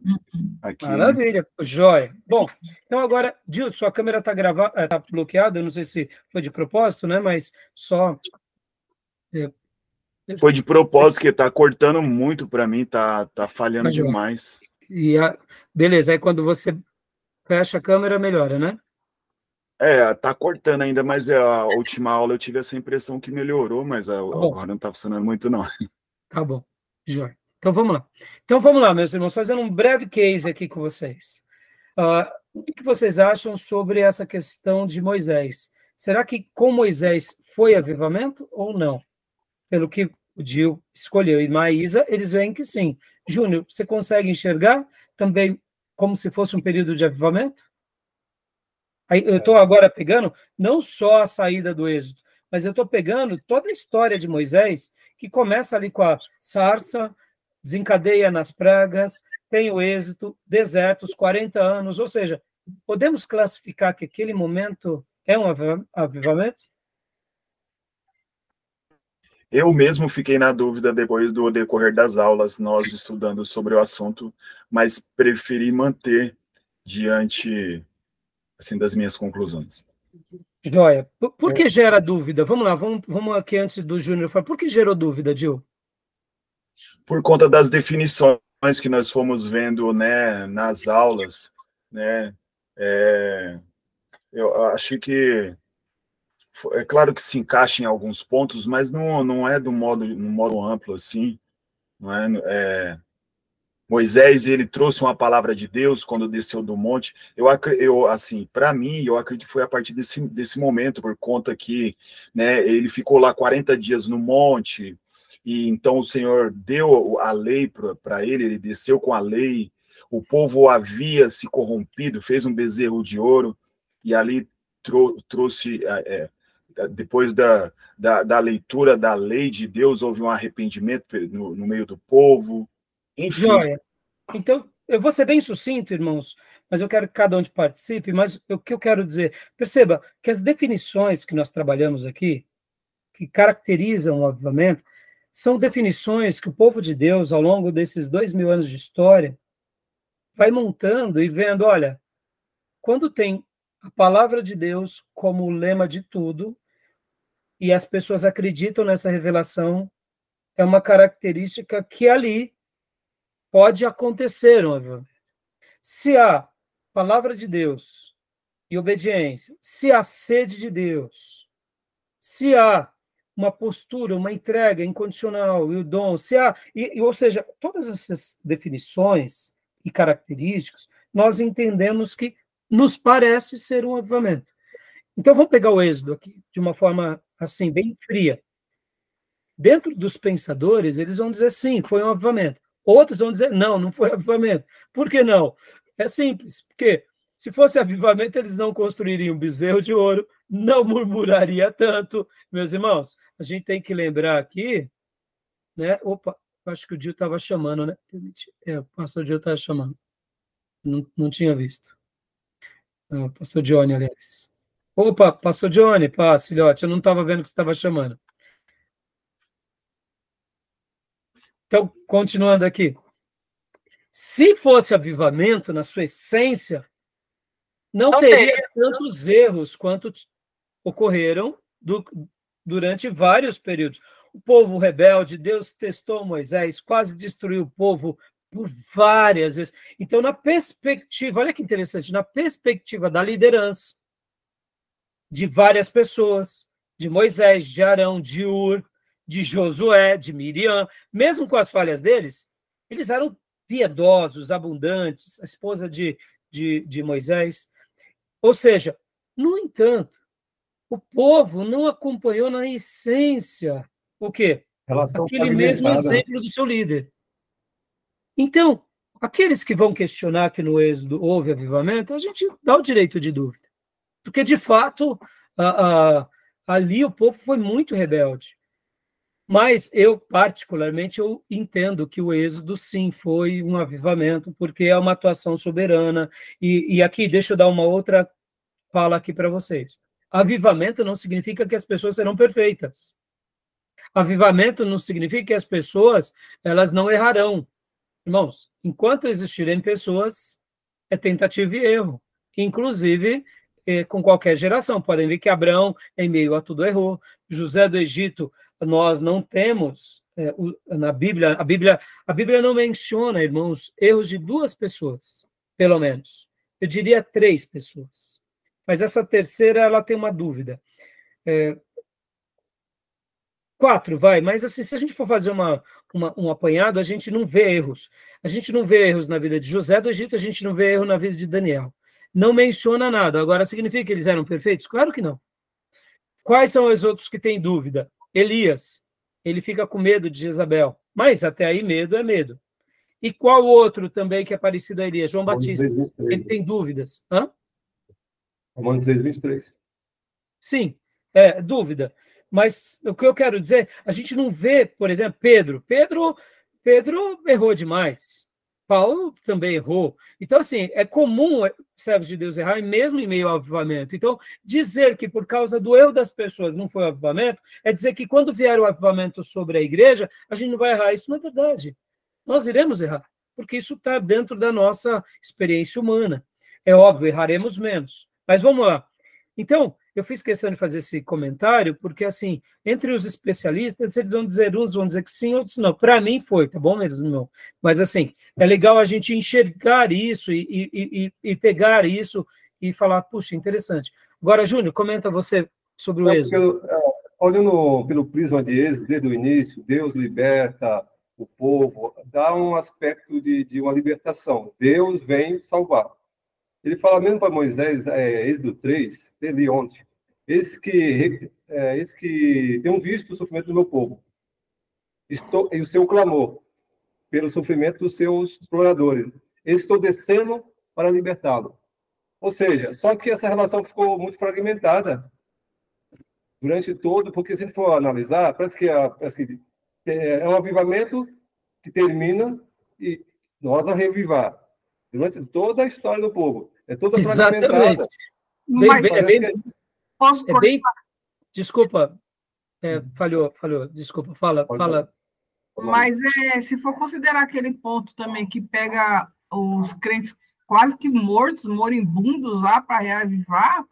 aqui. Maravilha, joia. Bom, então agora, Gil, sua câmera está tá bloqueada, eu não sei se foi de propósito, né? Mas só... Foi de propósito, que está cortando muito para mim, tá falhando demais. Beleza, aí quando você fecha a câmera, melhora, né? Tá cortando ainda, mas a última aula eu tive essa impressão que melhorou, mas agora não está funcionando muito, não. Tá bom, joia. Então vamos lá, meus irmãos, fazendo um breve case aqui com vocês. O que vocês acham sobre essa questão de Moisés? Será que com Moisés foi avivamento ou não? Pelo que o Gil escolheu e Maísa, eles veem que sim. Júnior, você consegue enxergar também como se fosse um período de avivamento? Eu estou agora pegando não só a saída do Êxodo, mas eu estou pegando toda a história de Moisés, que começa ali com a sarça, desencadeia nas pragas, tem o Êxodo, deserto, os 40 anos, ou seja, podemos classificar que aquele momento é um avivamento? Eu mesmo fiquei na dúvida depois do decorrer das aulas, nós estudando sobre o assunto, mas preferi manter diante assim, das minhas conclusões. Joia. Por que gera dúvida? Vamos lá, vamos aqui antes do Júnior falar. Por que gerou dúvida, Gil? Por conta das definições que nós fomos vendo, né, nas aulas, né? Eu acho que é claro que se encaixa em alguns pontos, mas não é no modo amplo assim, não é? Moisés, ele trouxe uma palavra de Deus quando desceu do monte. Eu assim, para mim, eu acredito que foi a partir desse momento, por conta que, né, ele ficou lá 40 dias no monte, e então o Senhor deu a lei para ele desceu com a lei, o povo havia se corrompido, fez um bezerro de ouro, e ali trouxe, depois da leitura da lei de Deus, houve um arrependimento no meio do povo. Enfim. Joia. Então, eu vou ser bem sucinto, irmãos, mas eu quero que cada um participe, mas o que eu quero dizer, perceba que as definições que nós trabalhamos aqui, que caracterizam o avivamento, são definições que o povo de Deus, ao longo desses 2000 anos de história, vai montando e vendo, olha, quando tem a palavra de Deus como o lema de tudo, e as pessoas acreditam nessa revelação, é uma característica que ali pode acontecer um avivamento. Se a palavra de Deus e obediência, se há sede de Deus, se há uma postura, uma entrega incondicional e o dom, se há, ou seja, todas essas definições e características, nós entendemos que nos parece ser um avivamento. Então, vamos pegar o Êxodo aqui, de uma forma, assim, bem fria. Dentro dos pensadores, eles vão dizer, sim, foi um avivamento. Outros vão dizer, não, não foi avivamento. Por que não? É simples, porque se fosse avivamento, eles não construiriam um bezerro de ouro, não murmuraria tanto. Meus irmãos, a gente tem que lembrar aqui, né? Opa, acho que o Dio estava chamando, né? O pastor Dio estava chamando. Não tinha visto. O pastor Johnny, aliás. Opa, pastor Johnny, paz, filhote, eu não estava vendo que você estava chamando. Então, continuando aqui. Se fosse avivamento na sua essência, não teria tantos erros quanto ocorreram durante vários períodos. O povo rebelde, Deus testou Moisés, quase destruiu o povo por várias vezes. Então, na perspectiva, olha que interessante, na perspectiva da liderança de várias pessoas, de Moisés, de Arão, de Ur, de Josué, de Miriam, mesmo com as falhas deles, eles eram piedosos, abundantes, a esposa de Moisés. Ou seja, no entanto, o povo não acompanhou na essência o quê? Aquele mesmo exemplo do seu líder. Então, aqueles que vão questionar que no Êxodo houve avivamento, a gente dá o direito de dúvida. Porque, de fato, ali o povo foi muito rebelde. Mas eu, particularmente, eu entendo que o Êxodo, sim, foi um avivamento, porque é uma atuação soberana. E aqui, deixa eu dar uma outra fala aqui para vocês. Avivamento não significa que as pessoas serão perfeitas. Avivamento não significa que as pessoas elas não errarão. Irmãos, enquanto existirem pessoas, é tentativa e erro. Inclusive, com qualquer geração. Podem ver que Abraão, em meio a tudo, errou. José do Egito, nós não temos, na Bíblia, a Bíblia não menciona, irmãos, erros de 2 pessoas, pelo menos. Eu diria 3 pessoas. Mas essa terceira, ela tem uma dúvida. 4, vai, mas assim, se a gente for fazer um apanhado, a gente não vê erros. A gente não vê erros na vida de José do Egito, a gente não vê erro na vida de Daniel. Não menciona nada. Agora, significa que eles eram perfeitos? Claro que não. Quais são os outros que têm dúvida? Elias, ele fica com medo de Jezabel. Mas até aí, medo é medo. E qual outro também que é parecido a Elias? João Batista. 3:23. Ele tem dúvidas. Hã? Romanos 3:23. Sim, dúvida. Mas o que eu quero dizer, a gente não vê, por exemplo, Pedro. Pedro errou demais. Paulo também errou. Então, assim, é comum servos de Deus errar, mesmo em meio ao avivamento. Então, dizer que por causa do erro das pessoas não foi o avivamento, é dizer que quando vier o avivamento sobre a igreja, a gente não vai errar. Isso não é verdade. Nós iremos errar, porque isso está dentro da nossa experiência humana. É óbvio, erraremos menos. Mas vamos lá. Então, eu fiz questão de fazer esse comentário, porque, assim, entre os especialistas, eles vão dizer, uns vão dizer que sim, outros não. Para mim foi, tá bom, mesmo? Não. Mas, assim, é legal a gente enxergar isso e pegar isso e falar, puxa, interessante. Agora, Júnior, comenta você sobre o Êxodo. Olhando pelo prisma de Êxodo, desde o início, Deus liberta o povo, dá um aspecto de uma libertação. Deus vem salvar. Ele fala mesmo para Moisés, Êxodo 3, dele ontem, eis que tenham visto o sofrimento do meu povo, e o seu clamor pelo sofrimento dos seus exploradores. Estou descendo para libertá-lo. Ou seja, só que essa relação ficou muito fragmentada durante todo, porque se a gente for analisar, parece que é um avivamento que termina e nós a revivar durante toda a história do povo. É toda fragmentada. Desculpa, falhou. Desculpa, fala. Mas se for considerar aquele ponto também que pega os crentes quase que mortos, moribundos lá para reavivar,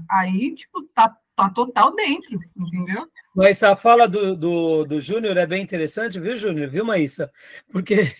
aí, tipo, tá total dentro, entendeu? Mas a fala do Júnior é bem interessante, viu, Júnior? Viu, Maísa? Porque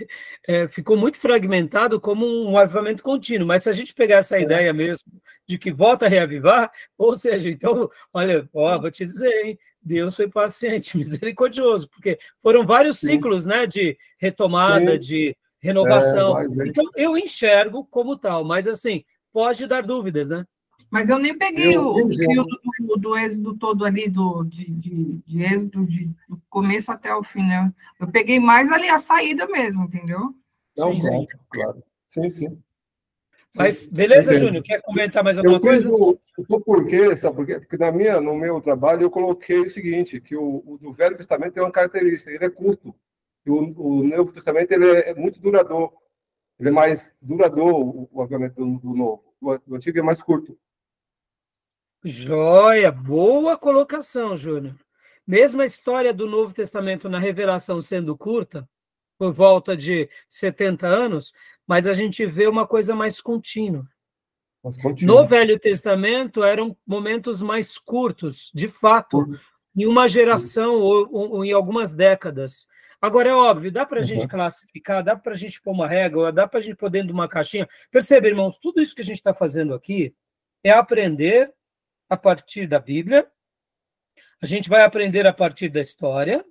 ficou muito fragmentado como um avivamento contínuo. Mas se a gente pegar essa ideia mesmo de que volta a reavivar, ou seja, então, olha, vou te dizer, hein, Deus foi paciente, misericordioso, porque foram vários ciclos, né, de retomada, de renovação. Então, eu enxergo como tal, mas assim, pode dar dúvidas, né? Mas eu nem peguei o período do êxodo todo ali, de êxodo, do começo até o fim, né? Eu peguei mais ali a saída mesmo, entendeu? Não, sim, claro. Sim. Mas, beleza, Júnior? Quer comentar mais alguma coisa? O porquê, sabe por quê? Porque no meu trabalho eu coloquei o seguinte, que o do Velho Testamento tem uma característica, ele é curto. E o Novo Testamento ele é muito duradouro. Ele é mais duradouro, o avivamento do Novo. O Antigo é mais curto. Joia, boa colocação, Júnior. Mesmo a história do Novo Testamento na revelação sendo curta, por volta de 70 anos, mas a gente vê uma coisa mais contínua. No Velho Testamento eram momentos mais curtos, de fato, em uma geração ou em algumas décadas. Agora, é óbvio, dá para a gente classificar, dá para a gente pôr uma régua, dá para a gente pôr dentro de uma caixinha. Percebe, irmãos, tudo isso que a gente está fazendo aqui é aprender a partir da Bíblia, a gente vai aprender a partir da história,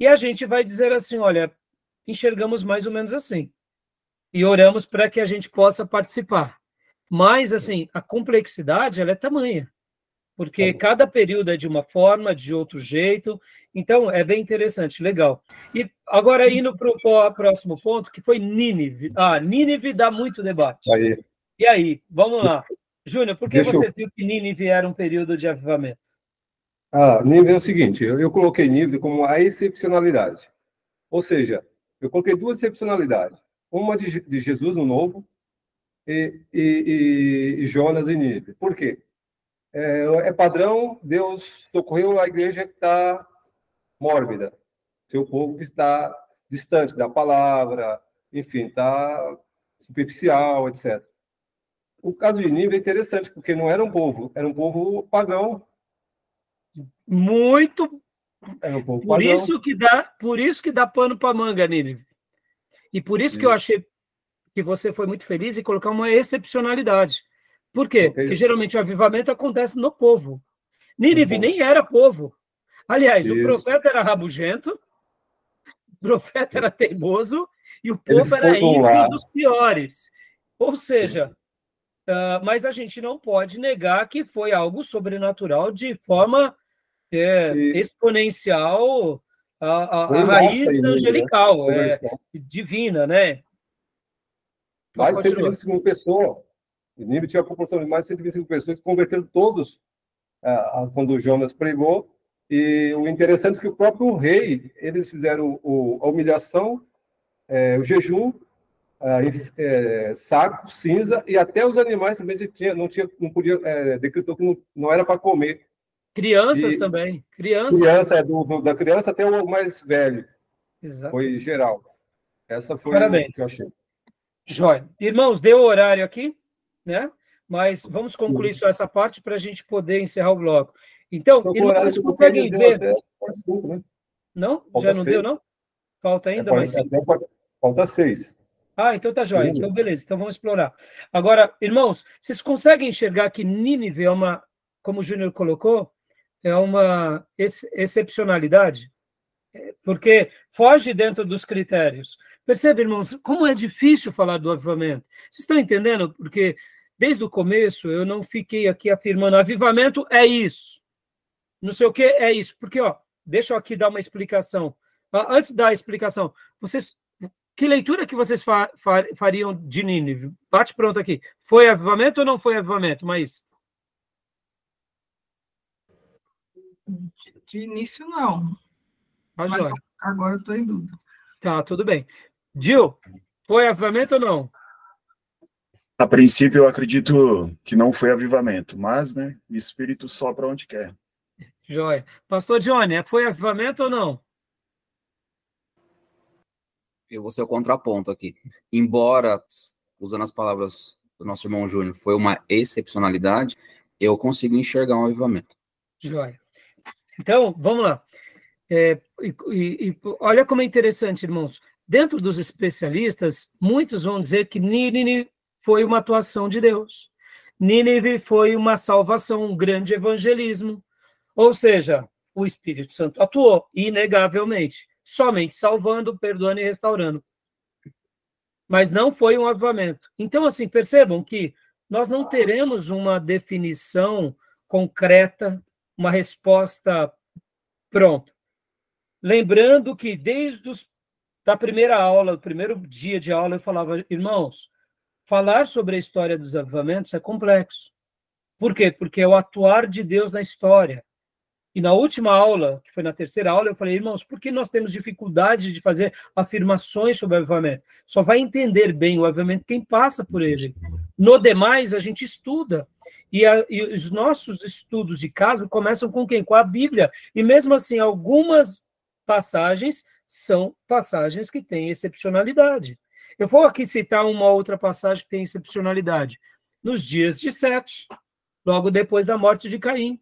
e a gente vai dizer assim, olha, enxergamos mais ou menos assim, e oramos para que a gente possa participar. Mas, assim, a complexidade, ela é tamanha, porque cada período é de uma forma, de outro jeito, então é bem interessante, legal. E agora, indo para o próximo ponto, que foi Nínive. Nínive dá muito debate. E aí, vamos lá. Júnior, por que você viu que Nínive era um período de avivamento? Nínive é o seguinte, eu coloquei Nínive como a excepcionalidade. Ou seja, eu coloquei duas excepcionalidades. Uma de Jesus no Novo e Jonas e Nínive. Por quê? É padrão, Deus socorreu a igreja que está mórbida, seu povo que está distante da palavra, enfim, está superficial, etc. O caso de Nínive é interessante, porque não era um povo pagão. Muito. Era um povo por pagão. Por isso que dá pano para manga, Nínive. E por isso que eu achei que você foi muito feliz em colocar uma excepcionalidade. Por quê? Porque geralmente o avivamento acontece no povo. Nínive nem era povo. Aliás, o profeta era rabugento, o profeta era teimoso e o povo era ímpio dos piores. Ou seja, mas a gente não pode negar que foi algo sobrenatural de forma exponencial, a raiz angelical, divina, né? Mais de 125 pessoas. O Nínive tinha a população de mais de 125 pessoas, convertendo todos quando Jonas pregou. E o interessante é que o próprio rei, eles fizeram a humilhação, o jejum, saco, cinza, e até os animais também não podia, decretou que não era para comer. Crianças também. Criança, da criança até o mais velho. Exato. Foi geral. Essa foi Parabéns. o que eu achei. Jóia. Irmãos, deu o horário aqui, né? Mas vamos concluir só essa parte para a gente poder encerrar o bloco. Então, irmãos, vocês conseguem ver... né? Não? Já não deu, não? Falta ainda mais 5? Falta 6. Então tá jóia. Então, beleza. Então, vamos explorar. Agora, irmãos, vocês conseguem enxergar que Nínive é uma, como o Júnior colocou, é uma excepcionalidade? Porque foge dentro dos critérios. Percebe, irmãos, como é difícil falar do avivamento? Vocês estão entendendo? Porque desde o começo eu não fiquei aqui afirmando avivamento é isso. Não sei o que é isso. Porque, deixa eu aqui dar uma explicação. Antes da explicação, que leitura que vocês fariam de Nínive? Bate pronto aqui. Foi avivamento ou não foi avivamento? Mas de início, não. Agora eu estou em dúvida. Tá, tudo bem. Gil, foi avivamento ou não? A princípio, eu acredito que não foi avivamento, mas, né, o Espírito sopra onde quer. Joia. Pastor Johnny, foi avivamento ou não? Eu vou ser o contraponto aqui. Embora, usando as palavras do nosso irmão Júnior, foi uma excepcionalidade, eu consigo enxergar um avivamento. Joia. Então, vamos lá. Olha como é interessante, irmãos. Dentro dos especialistas, muitos vão dizer que Nínive foi uma atuação de Deus. Nínive foi uma salvação, um grande evangelismo. Ou seja, o Espírito Santo atuou, inegavelmente, somente salvando, perdoando e restaurando. Mas não foi um avivamento. Então, assim, percebam que nós não teremos uma definição concreta, uma resposta pronta. Lembrando que desde da primeira aula, do primeiro dia de aula, eu falava, irmãos, falar sobre a história dos avivamentos é complexo. Por quê? Porque é o atuar de Deus na história. E na última aula, que foi na terceira aula, eu falei, irmãos, por que nós temos dificuldade de fazer afirmações sobre o avivamento? Só vai entender bem o avivamento quem passa por ele. No demais, a gente estuda. E os nossos estudos de caso começam com quem? Com a Bíblia. E mesmo assim, algumas passagens são passagens que têm excepcionalidade. Eu vou aqui citar uma outra passagem que tem excepcionalidade. Nos dias de Sete, logo depois da morte de Caim.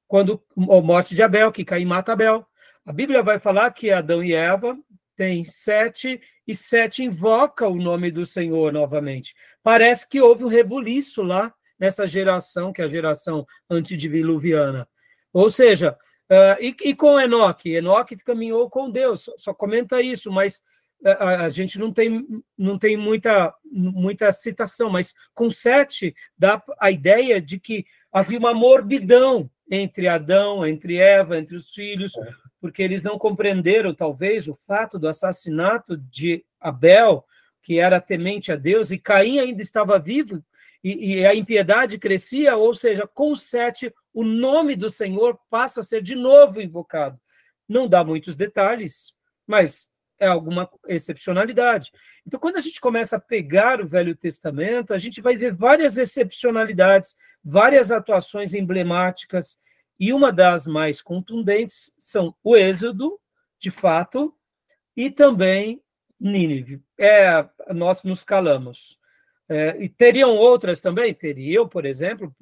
Quando a morte de Abel, que Caim mata Abel. A Bíblia vai falar que Adão e Eva têm Sete, e Sete invoca o nome do Senhor novamente. Parece que houve um rebuliço lá nessa geração, que é a geração antediluviana. Ou seja, e com Enoque? Enoque caminhou com Deus, só comenta isso, mas a gente não tem muita citação, mas com Sete dá a ideia de que havia uma morbidão entre Adão, entre Eva, entre os filhos, porque eles não compreenderam, talvez, o fato do assassinato de Abel, que era temente a Deus, e Caim ainda estava vivo, e a impiedade crescia, ou seja, com Sete, o nome do Senhor passa a ser de novo invocado. Não dá muitos detalhes, mas é alguma excepcionalidade. Então, quando a gente começa a pegar o Velho Testamento, a gente vai ver várias excepcionalidades, várias atuações emblemáticas, e uma das mais contundentes são o Êxodo, de fato, e também Nínive. Nós nos calamos. E teriam outras também? Teriam, por exemplo,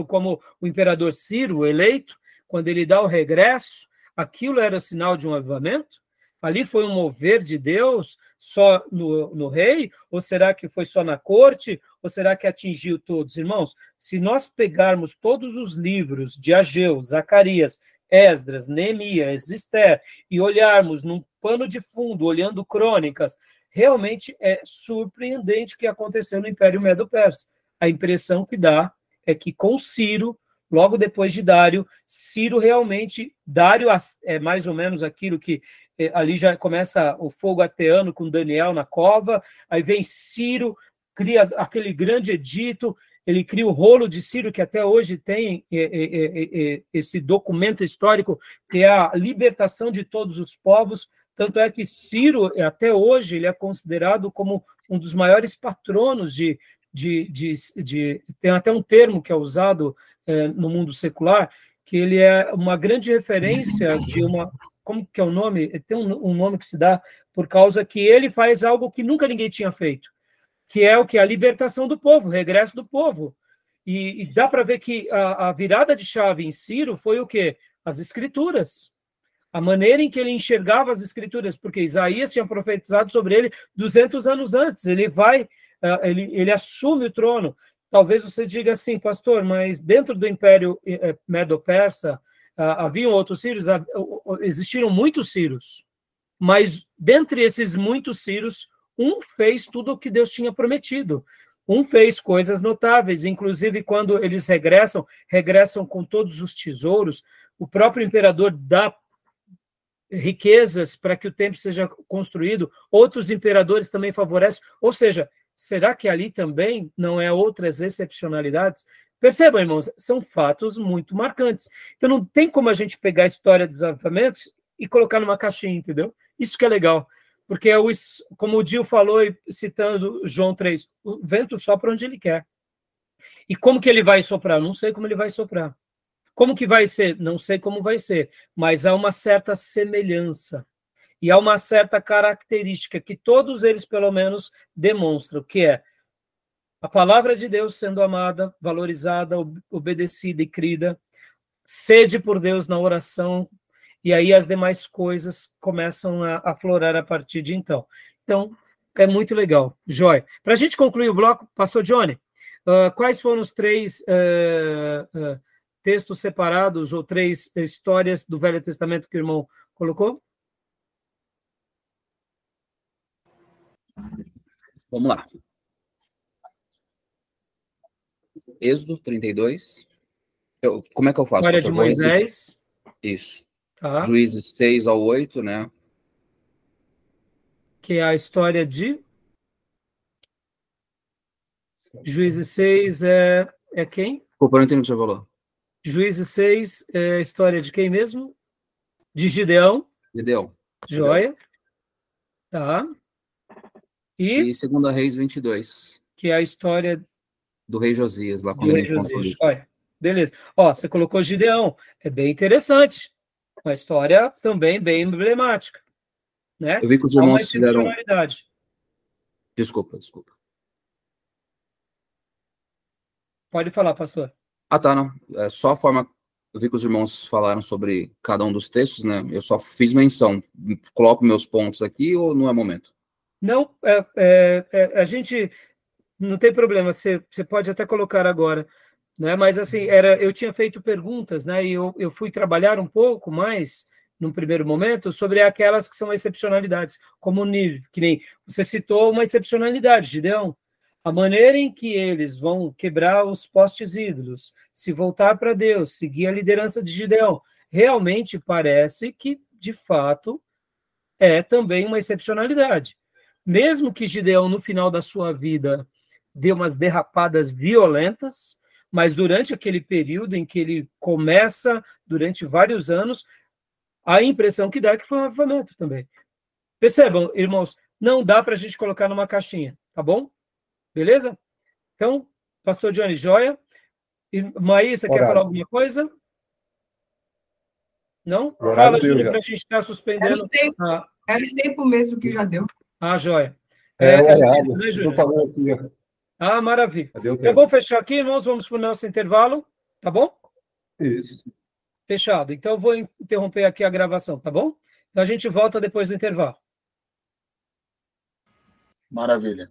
como o imperador Ciro, o eleito, quando ele dá o regresso, aquilo era sinal de um avivamento? Ali foi um mover de Deus só no rei? Ou será que foi só na corte? Ou será que atingiu todos? Irmãos, se nós pegarmos todos os livros de Ageu, Zacarias, Esdras, Neemias, Esther, e olharmos num pano de fundo, olhando crônicas, realmente é surpreendente o que aconteceu no Império Medo-Persa. A impressão que dá é que com Ciro, logo depois de Dário, Ciro realmente, Dário é mais ou menos aquilo que ali já começa o fogo ateano com Daniel na cova, aí vem Ciro, cria aquele grande edito, ele cria o rolo de Ciro, que até hoje tem esse documento histórico, que é a libertação de todos os povos, tanto é que Ciro, até hoje, ele é considerado como um dos maiores patronos tem até um termo que é usado no mundo secular, que ele é uma grande referência de uma... Como que é o nome? Tem um nome que se dá por causa que ele faz algo que nunca ninguém tinha feito, que é o que? A libertação do povo, o regresso do povo. E dá para ver que a virada de chave em Ciro foi o quê? As escrituras. A maneira em que ele enxergava as escrituras, porque Isaías tinha profetizado sobre ele 200 anos antes. Ele assume o trono. Talvez você diga assim, pastor, mas dentro do Império Medo-Persa, haviam outros Círios? Existiram muitos Círios, mas dentre esses muitos Círios, um fez tudo o que Deus tinha prometido. Um fez coisas notáveis, inclusive quando eles regressam com todos os tesouros, o próprio imperador dá riquezas para que o templo seja construído, outros imperadores também favorecem, ou seja, será que ali também não é outras excepcionalidades? Percebam, irmãos, são fatos muito marcantes. Então, não tem como a gente pegar a história dos avivamentos e colocar numa caixinha, entendeu? Isso que é legal. Porque, como o Dio falou, citando João 3, o vento sopra onde ele quer. E como que ele vai soprar? Não sei como ele vai soprar. Como que vai ser? Não sei como vai ser. Mas há uma certa semelhança. E há uma certa característica que todos eles, pelo menos, demonstram, que é a palavra de Deus sendo amada, valorizada, obedecida e crida, sede por Deus na oração, e aí as demais coisas começam a aflorar a partir de então. Então, é muito legal. Joia. Para a gente concluir o bloco, pastor Johnny, Quais foram os 3 textos separados ou 3 histórias do Velho Testamento que o irmão colocou? Vamos lá. Êxodo 32. Como é que eu faço? História de Moisés. Isso. Tá. Juízes 6 ao 8, né? Que é a história de... Juízes 6 é quem? Desculpa, eu não entendi o que você falou. Juízes 6 é a história de quem mesmo? De Gideão. Gideão. Joia. Tá. E 2 Reis 22. Que é a história do rei Josias, lá do rei Josias. Olha, beleza. Ó, você colocou Gideão. É bem interessante. Uma história também bem emblemática. Né? Eu vi que os irmãos fizeram... Desculpa. Pode falar, pastor. Ah, tá, não. É só a forma... Eu vi que os irmãos falaram sobre cada um dos textos, né? Eu só fiz menção. Coloco meus pontos aqui ou não é momento? Não, a gente... Não tem problema, você pode até colocar agora, né? Mas assim, eu tinha feito perguntas, né? E eu fui trabalhar um pouco mais, num primeiro momento, sobre aquelas que são excepcionalidades, como o nível, que nem você citou uma excepcionalidade, Gideão. A maneira em que eles vão quebrar os postes ídolos, se voltar para Deus, seguir a liderança de Gideão, realmente parece que, de fato, é também uma excepcionalidade. Mesmo que Gideão, no final da sua vida, deu umas derrapadas violentas, mas durante aquele período em que ele começa, durante vários anos, a impressão que dá é que foi um avivamento também. Percebam, irmãos, não dá para a gente colocar numa caixinha, tá bom? Beleza? Então, pastor Johnny, joia. E Maísa, quer falar alguma coisa? Não? Fala, Júnior, para a gente estar suspendendo. Era o tempo mesmo que já deu. Ah, joia. Né, Júnior? Ah, maravilha. Eu vou fechar aqui, nós vamos para o nosso intervalo, tá bom? Isso. Fechado. Então, eu vou interromper aqui a gravação, tá bom? Então, a gente volta depois do intervalo. Maravilha.